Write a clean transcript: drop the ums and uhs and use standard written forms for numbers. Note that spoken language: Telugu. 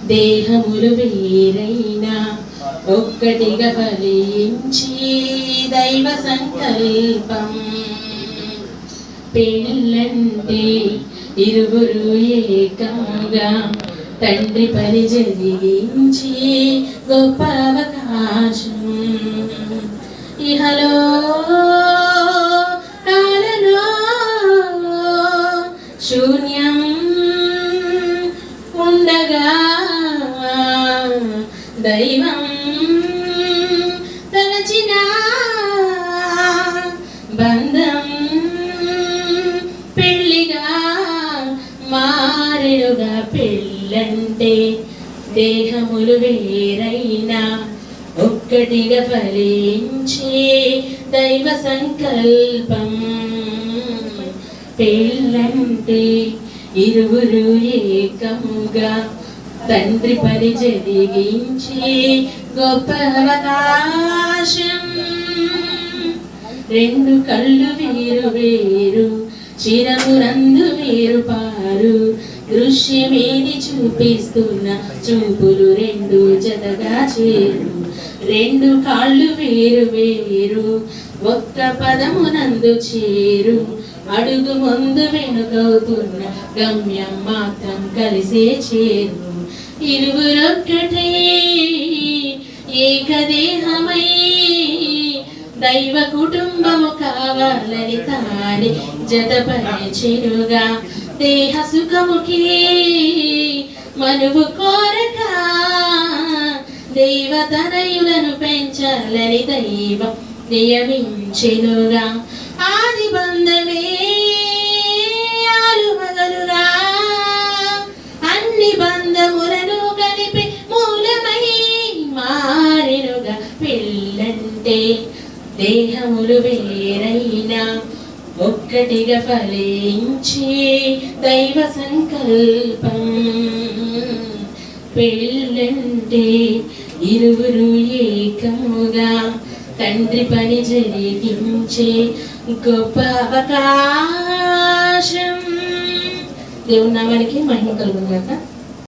దేహములు వేరైనా ఒక్కటిగా ఫలించి దైవ సంకల్పం. పెళ్ళంటే ఇరువురు ఏకముగా తండ్రి పని జరిగించి గొప్ప అవకాశం. ఇహలో కాలలో శూన్యం ఉండగా దైవం తలచిన బంధం పెళ్ళిగా మారెడుగా. పెళ్ళంటే దేహములు వేరైనా ఒక్కటిగా ఫలించే దైవ సంకల్పం. పెళ్ళంటే ఇరువురు ఏకముగా తండ్రి పని జరిగించి గొప్ప అవకాశం. రెండు కళ్ళు వేరు వేరు చిరమునందు వేరు పారు దృశ్యమేది చూపిస్తున్న చూపులు రెండు జతగా చేరు. రెండు కాళ్ళు వేరు వేరు ఒక్క పదమునందు చేరు. అడుగు ముందు వెనుకవుతున్న గమ్యం మాత్రం కలిసే చేరు. ఇరువురొక్కటే ఏకదేహమై దైవ కుటుంబము కావాలని తానే జతపరిచెనుగా. దేహ సుఖముకి మనువు కోరక దైవతనయులను పెంచాలని దైవం నియమించెనుగా. ఆది బంధమే ఆలుమగలుగా అన్ని బంధములను కలిపి మూలమై మారెనుగా. పెళ్ళంటే దేహములు వేరైనా ఒక్కటిగా ఫలించే దైవ సంకల్పం. పెళ్ళంటే ఇరువురు ఏకముగా తండ్రి పని జరిగించే గొప్ప అవకాశం. దేవుని నామానికి మహిమ కలుగును గాక.